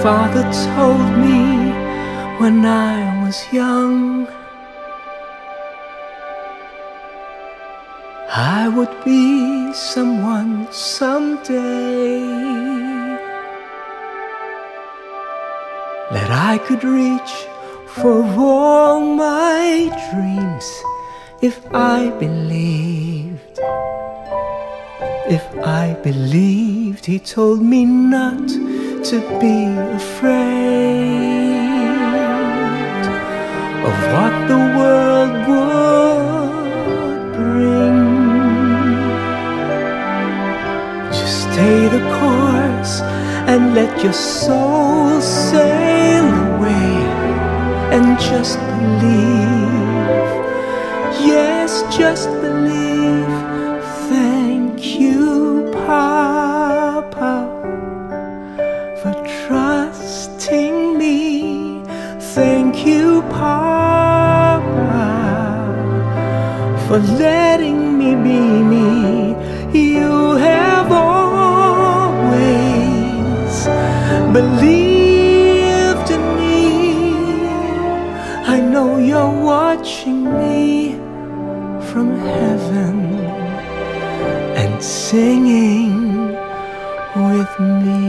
father told me when I was young I would be someone someday, that I could reach for all my dreams if I believed. If I believed, he told me not to be afraid of what the world would bring. Just stay the course and let your soul sail away, and just believe, yes, just believe. Thank you, Papa, for trusting me. Thank you, Papa, for letting me be me. You have always believed in me. I know you're watching me from heaven and singing with me.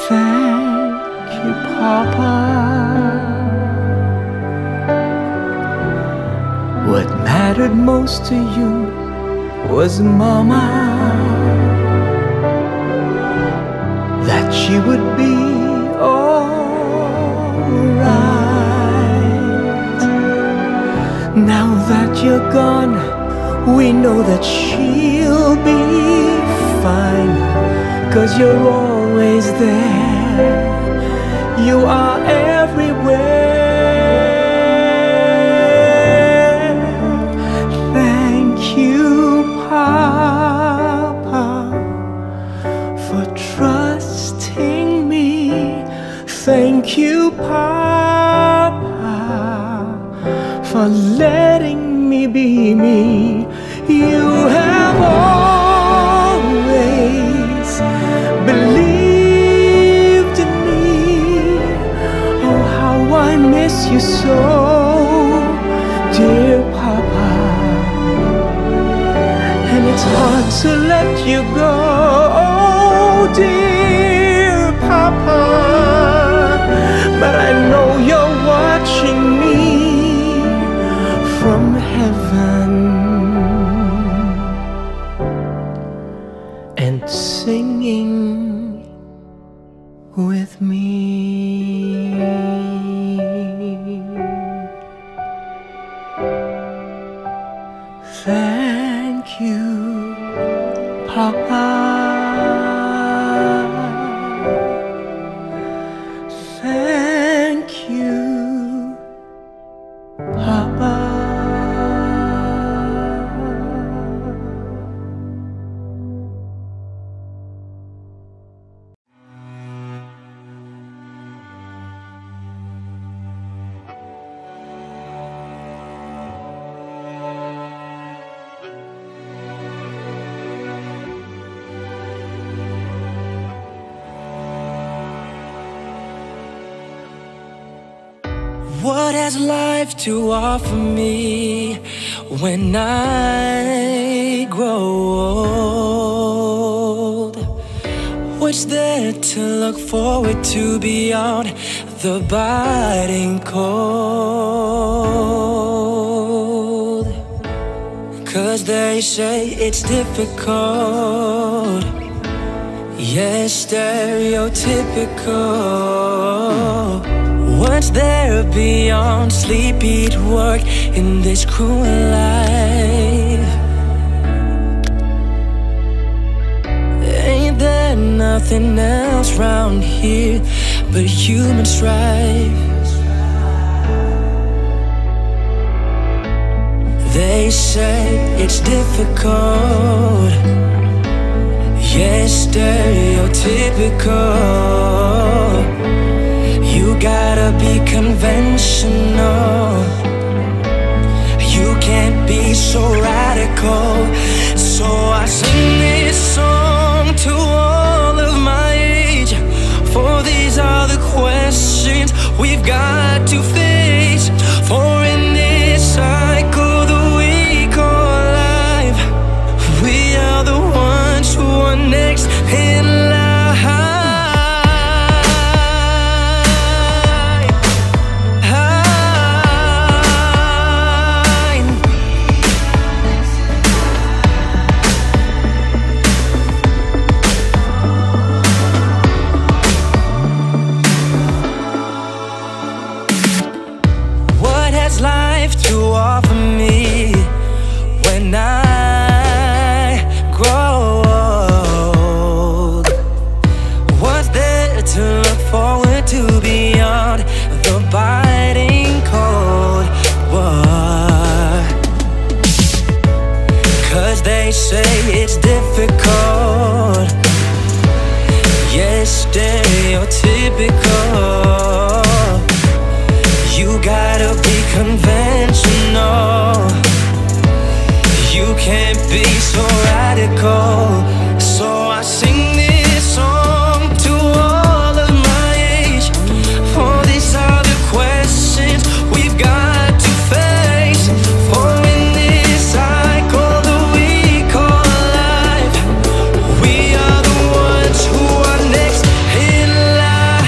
Thank you, Papa. What mattered most to you was Mama, that she would be alright. Now that you're gone, we know that she'll be fine, 'cause you're always there. You are everywhere. Thank you, Papa, for trusting me. Thank you, Papa, for letting me be me. You have always believed in me. Oh, how I miss you so, dear Papa. And it's hard to let you go, oh, dear Papa. But I know you're watching me from heaven and singing with me. Thank you, Papa. Thank you, Papa. What has life to offer me when I grow old? What's there to look forward to beyond the biting cold? 'Cause they say it's difficult, yes, stereotypical. What's there beyond sleep, eat, work in this cruel life? Ain't there nothing else round here but human strife? They say it's difficult, yes, stereotypical. You gotta be conventional, you can't be so radical. So I sing this song to all of my these are the questions we've got to face. For in this cycle that we call life, we are the ones who are next in line. Life to offer me when I grow old? What's there to look forward to beyond the biting cold? What? 'Cause they say it's difficult, yes, stereotypical. You gotta be conventional, you can't be so radical. So I sing this song to all of my age, for these are the questions we've got to face. For in this cycle that we call life, we are the ones who are next in line.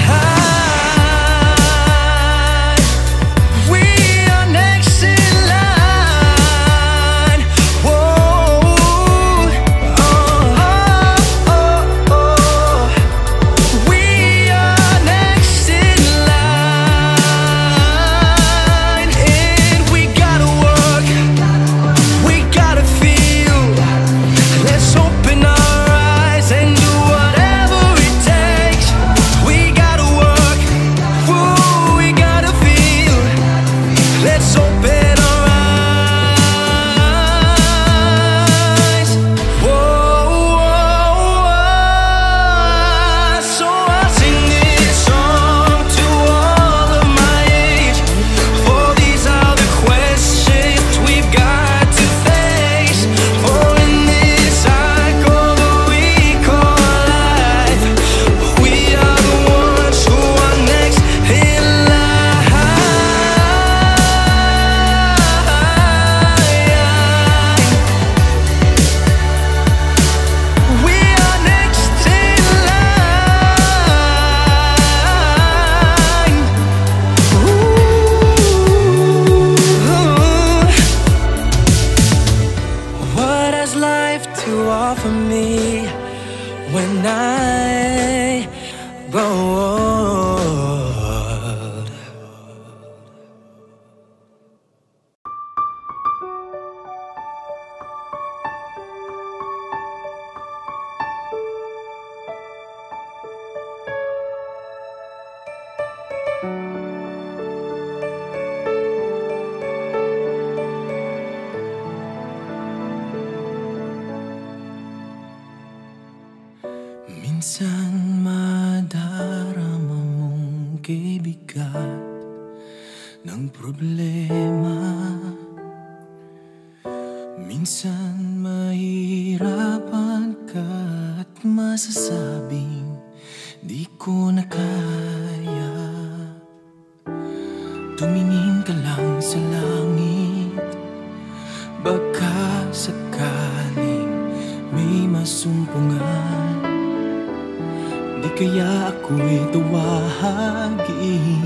For me when I grow old. Minsan madarama mong kibigat ng problema, minsan mahirapan ka at masasabing di ko na kaya. Tumingin ka lang sa langit, baka sakaling may masumpungan. Di kaya ako'y tawagin,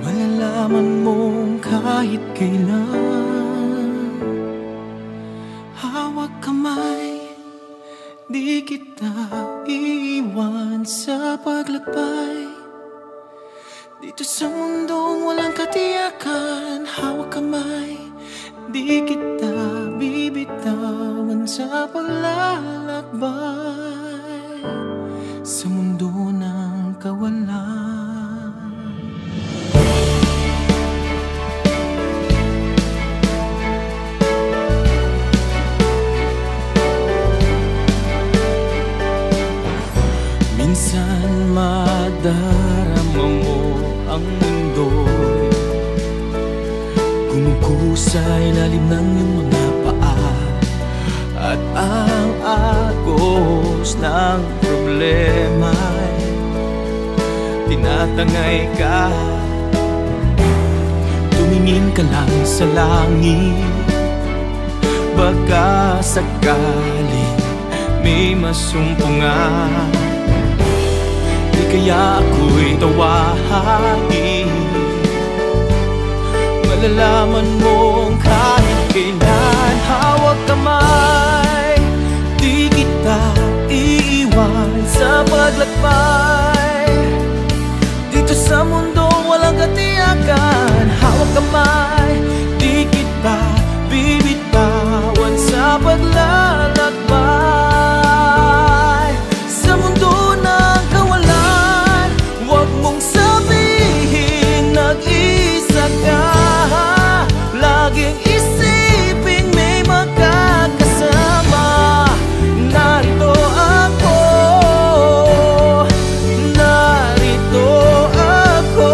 malalaman mong kahit kailan. Hawak kamay, di kita iiwan sa paglakbay. Dito sa mundong walang katiyakan, hawak kamay, di kita bibitawan sa paglalakbay sa mundo ng kawalan. Minsan madarama mo ang mundo'y gumugusa sa ilalim ng iyong mga paa, at ang agos ng problema'y tumatangay ka. Tumingin ka lang sa langit, baka sakaling may masumpungan. Di kaya ako'y tawagin, malalaman mong kahit kailan. Hawak kamay, di kita iiwan sa paglakbay. Dito sa mundong walang katiyakan, hawak kamay, di kita bibitawan sa paglalakbay. Sa mundo ng kawalan, huwag mong sabihin nag-isa ka. Laging isipin may makakasama. Narito ako, narito ako.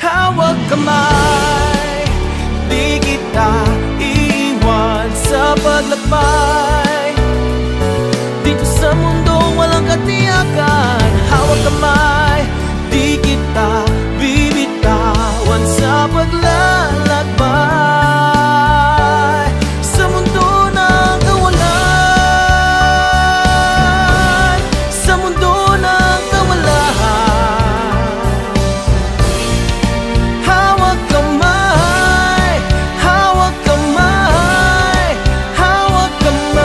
Hawak kamay, di kita iiwan sa paglakbay. Dito sa mundong walang katiyakan, hawak kamay, di kita bibitawan sa paglalakbay. Sa mundo ng kawalan, sa mundo ng kawalan, hawak kamay, hawak kamay, hawak kamay.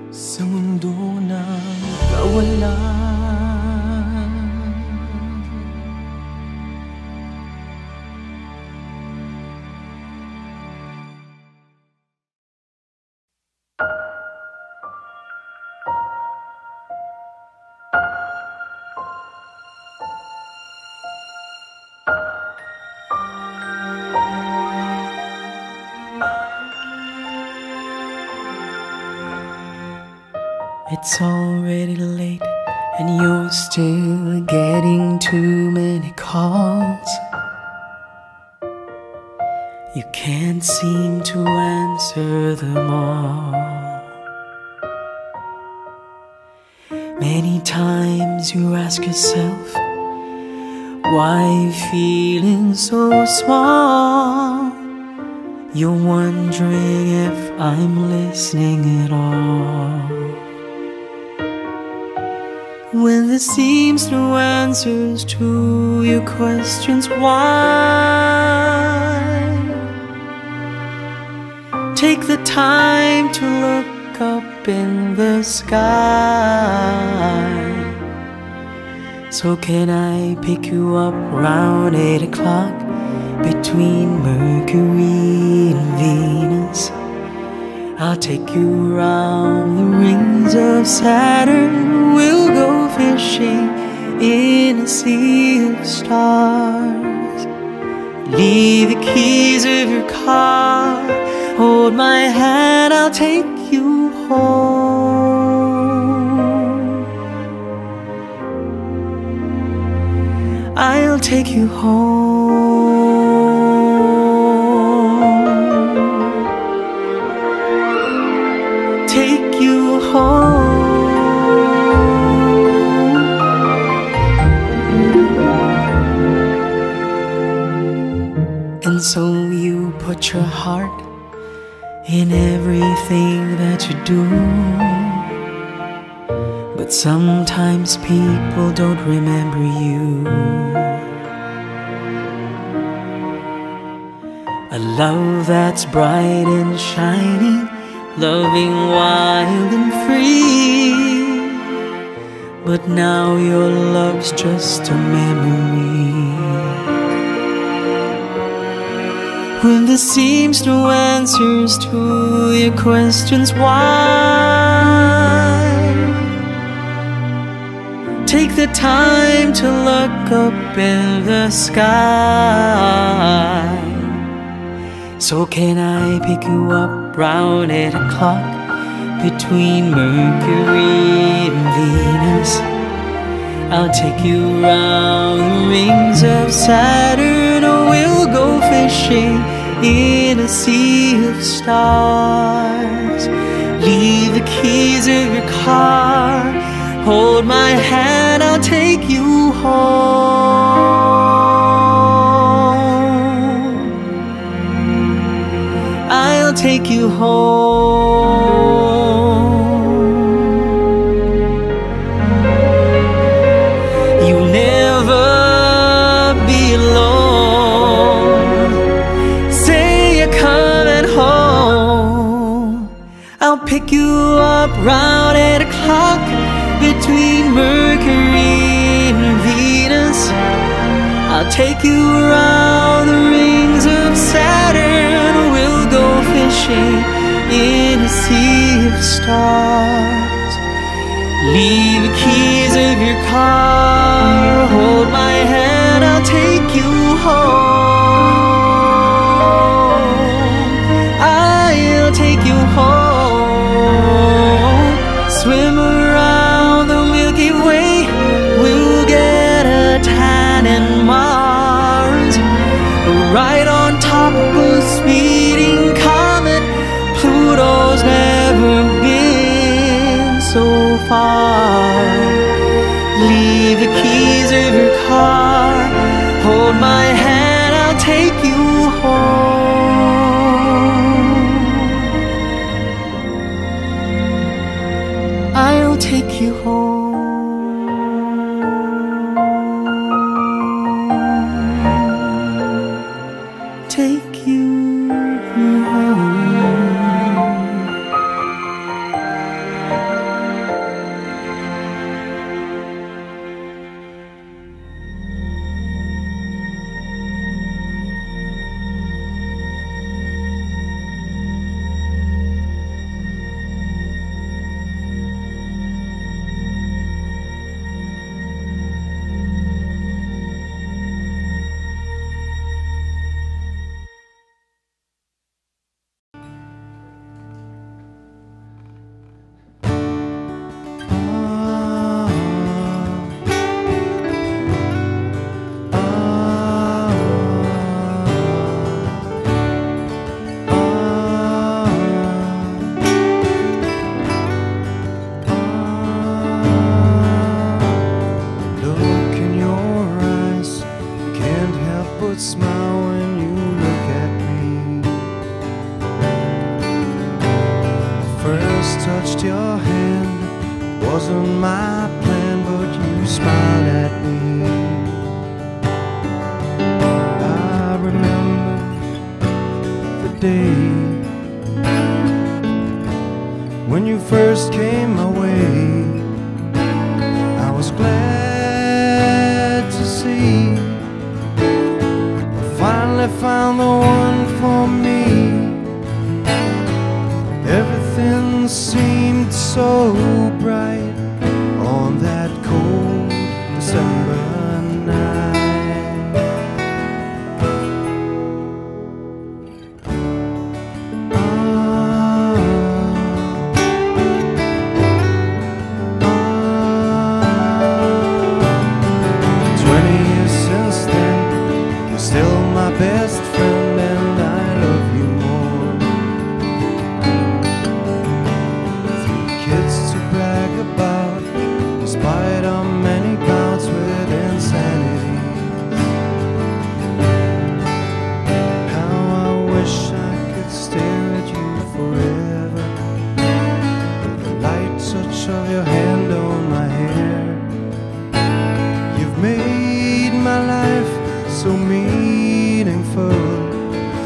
Sa mundo ng kawalan. It's already late and you're still getting too many calls. You can't seem to answer them all. Many times you ask yourself, why you feeling so small? You're wondering if I'm listening at all. When there seems no answers to your questions, why? Take the time to look up in the sky. So can I pick you up round 8 o'clock between Mercury and Venus? I'll take you round the rings of Saturn. We'll go fishing in a sea of stars. Leave the keys of your car, hold my hand, I'll take you home. I'll take you home. Take you home. And so you put your heart in everything that you do, but sometimes people don't remember you. A love that's bright and shining, loving wild and free, but now your love's just a memory. When there seems no answers to your questions, why? Take the time to look up in the sky. So can I pick you up round 8 o'clock between Mercury and Venus? I'll take you round the rings of Saturn, or we'll go fishing in a sea of stars. Leave the keys of your car, hold my hand, I'll take you home. I'll take you home. You'll never be alone. Say you're coming home. I'll pick you up round 8 o'clock between Mercury and Venus. I'll take you around the rings of Saturn. We'll go fishing in a sea of stars. Leave the keys of your car, hold my hand, I'll take you home. I'll take you home. Swim around the Milky Way, we'll get a tan in Mars. Right on top of a speeding comet, Pluto's never been so far. Leave the keys of your car, hold my hand, I'll take you home. I'll take you home. Take you home. Smile when you look at me. First touched your hand, wasn't my plan, but you smiled at me. I remember the day when you first came my way. I was glad to see finally found the one for me. Everything seemed so bright on that cold December night. Still my best friend, and I love you more. 3 kids to brag about, in spite of many bouts with insanity. How I wish I could stare at you forever, with the light touch of your hand on my hair. You've made my life so meaningful,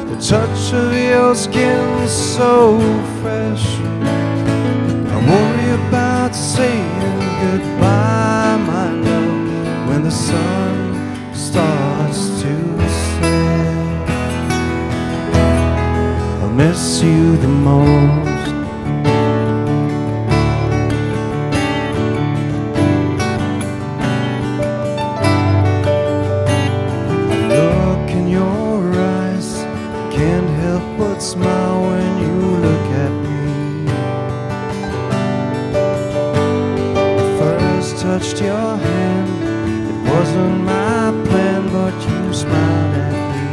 the touch of your skin so fresh. I worry about saying goodbye, my love, when the sun starts to set. I'll miss you the most. Can't help touched your hand. It wasn't my plan, but you smiled at me.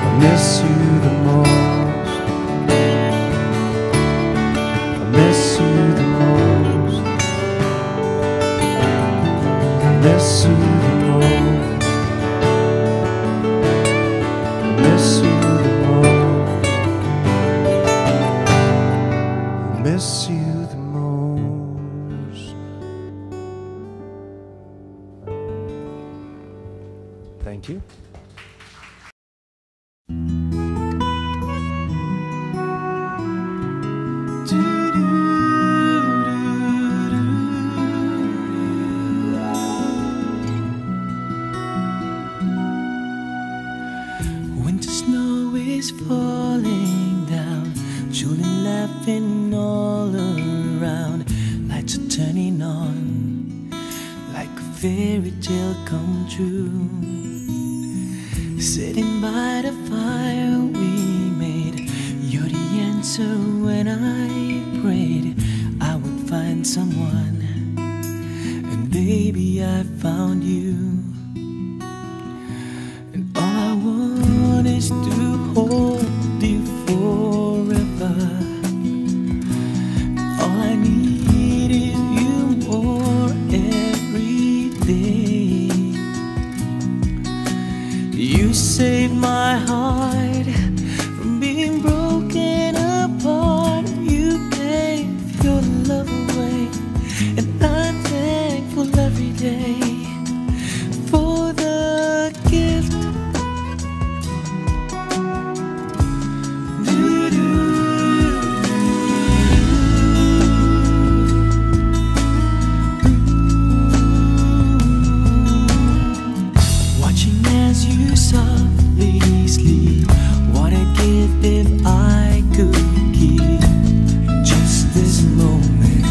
I miss you the most. I miss you the most. I miss you the most. I miss you the most. I miss you the most. Thank you. Winter snow is falling down, children laughing all around. Lights are turning on, like a fairy tale come true. Sitting by the fire we made, you're the answer when I prayed I would find someone, and baby I found you. And all I want is to hold you forever. All I need is you more every day. You saved my heart from being broken apart. You gave your love away, and I'm thankful every day for the gift. Watching as you softly sleep, what a gift if I could keep just this moment,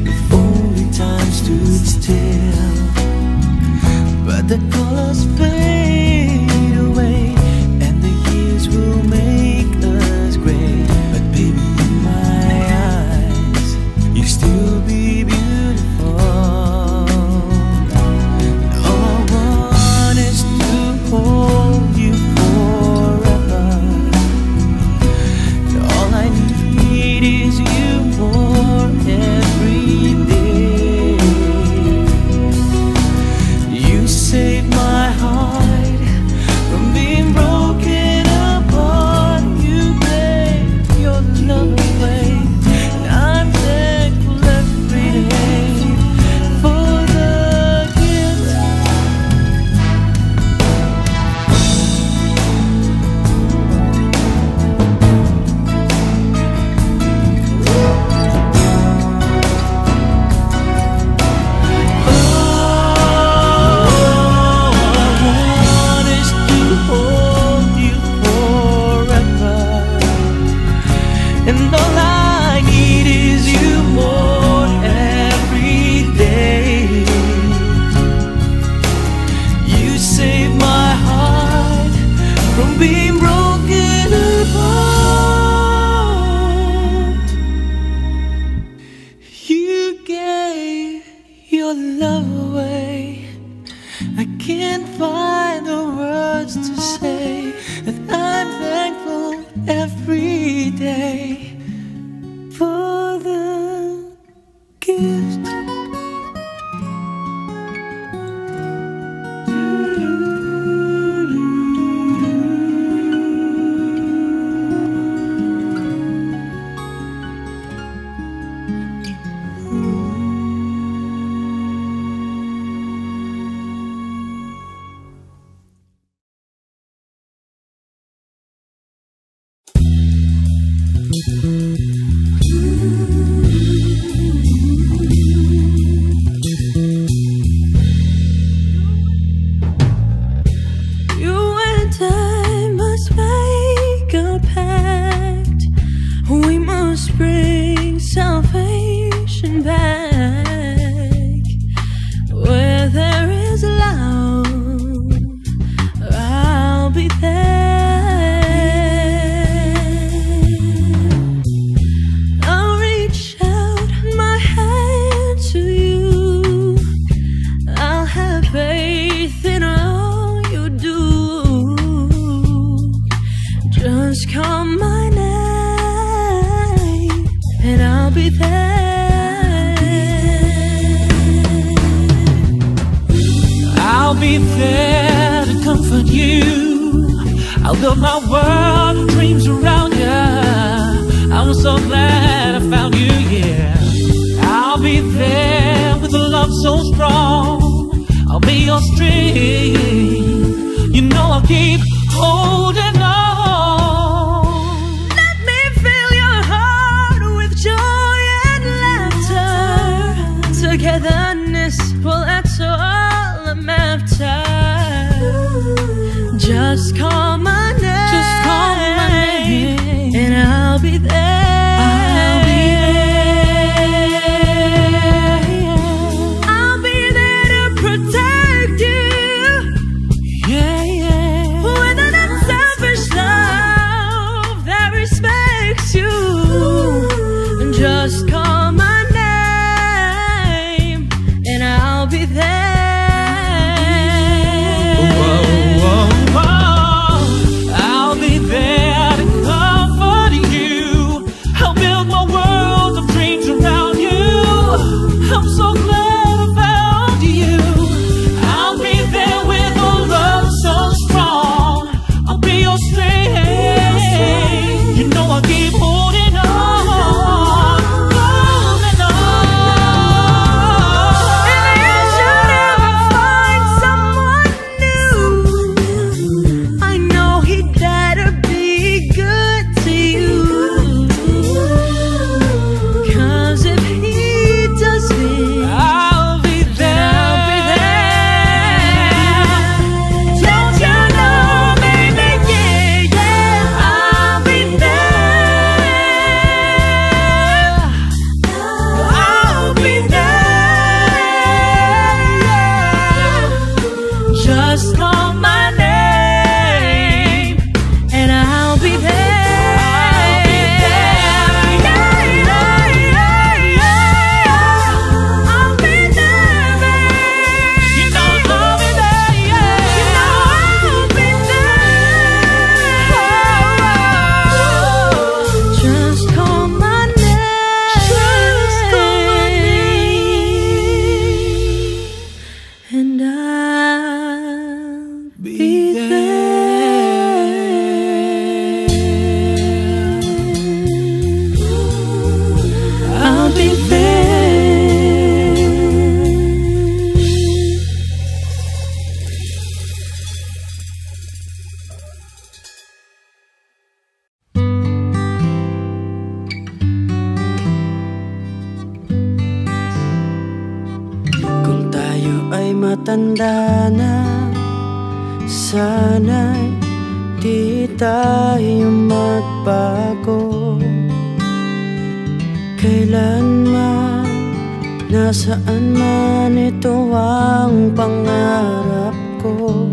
if only time stood still. But the colors fade away, and the years will make us gray. But baby, in my eyes, you still be beautiful. All I want is to hold you forever. All I need is you more every day. You saved my heart from being broken apart. You gave your love away, and I'm thankful every day for the gift. And all I need is you more every day. You saved my heart from being broken apart. You gave your love away. I can't find the words to say that I'm thankful every day for the gift. You and I must make a pact. We must bring salvation back. Where there is love, I'll be there. I'll reach out my hands call my name and I'll be there. I'll be there to comfort you. I'll build my world of dreams around you. I'm so glad I found you, yeah. I'll be there with a love so strong. I'll be your strength. You know I'll keep holding on. Let me fill your heart with joy and laughter. Togetherness, well, that's all I'm after. Just call my name. Just call my name and I'll be there. I'll be there to protect you. Yeah, yeah. With an unselfish love that respects you. Just call my name and I'll be there. I'll be there to comfort you. I'll build my world of dreams around you. I'm so glad I found you. I'll be there with a love so strong. I'll be your strength. You know I'll keep holding on, holding on. If you should ever find someone new, I know he'd better be good to you. 'Cause if he does me, I'll be there. I'll be there. Don't you know, baby, yeah, yeah, I'll be there. I'll be there. Just call my name and I'll be there. I'll be there. Yeah, yeah, yeah, yeah. I'll be there, babe. You know I'll be there, yeah. You know I'll be there. Just call my name. Just call my name and I'll be there. I'll be there. Kung tayo ay matanda na, sana'y di tayo magbago. Kailanman, nasaan man, ito ang pangarap ko.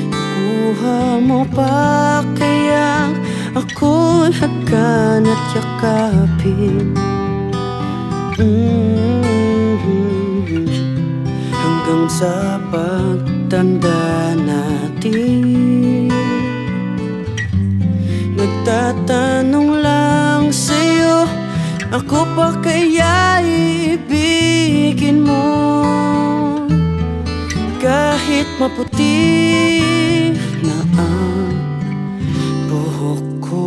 Kuha mo pa kaya ako'y hagan at yakapin. Hanggang sa pagtanda natin, nagtatanong lang sa'yo, ako pa kaya ibigin mo? Kahit maputi na ang buhok ko.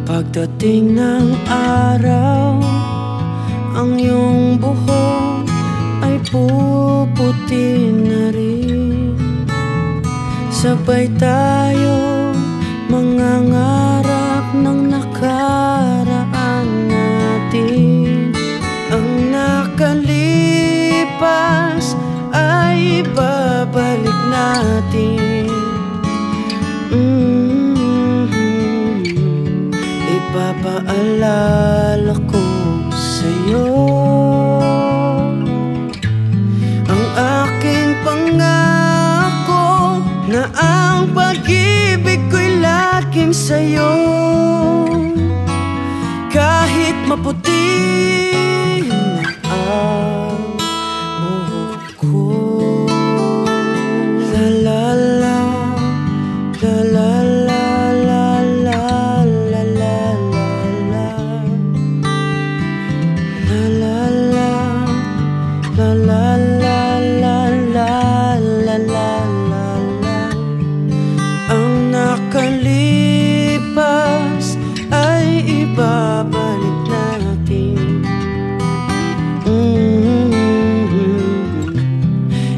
Pagdating ng araw, ang iyong buhok ay puputi na rin. Sabay tayo mangangarap ng nakaraan natin. Ang nakalipas ay babalik natin. Ipapaalala ko sa'yo ang aking pangako na ang pag-ibig ko'y laging sa'yo. Kahit maputi na ang La la la la la la la la. Ang nakalipas ay ibabalik natin.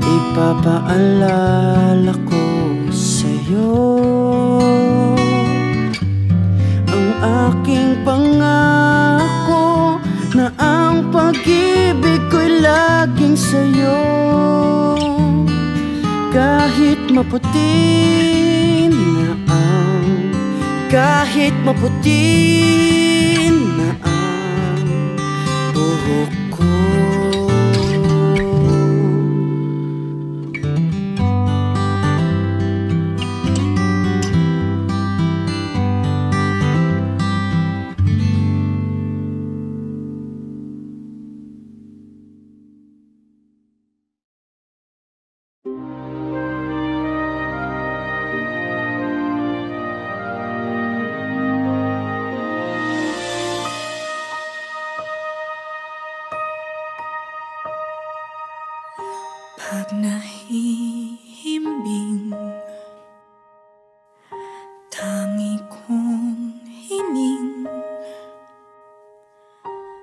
Ipapaalala ko sa'yo ang aking pangako na ang pag-ibig ko'y laging sa'yo. Kahit maputi na ang buhok ko. Pag nahihimbing, tangi kong hining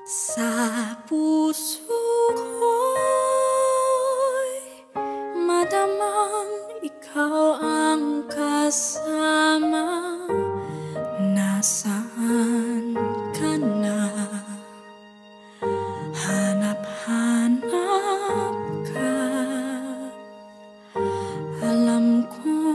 sa puso ko'y madamang ikaw ang kasama. Nasaan ka na? Hanap-hanap ka. Alam ko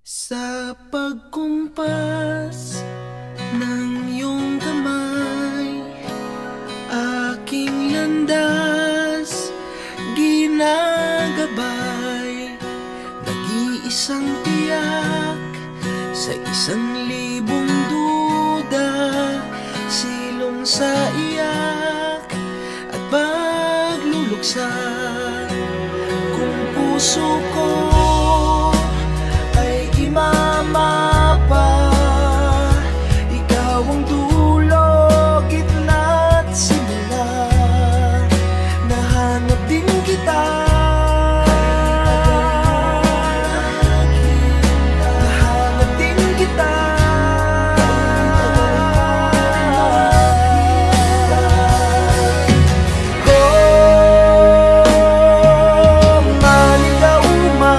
Sa pagkumpas ng iyong kamay, aking landas ginagabay. Nag-iisang tiyak sa 1,000 duda, silong sa iyak at pagluluksa. Kung puso ko ay imamapa, ikaw ang dulo, gitna at simula. Nahanap din kita, nahanap din kita. Oh, maligaw man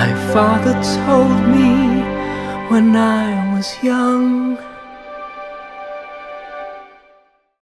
My father told me when I was young,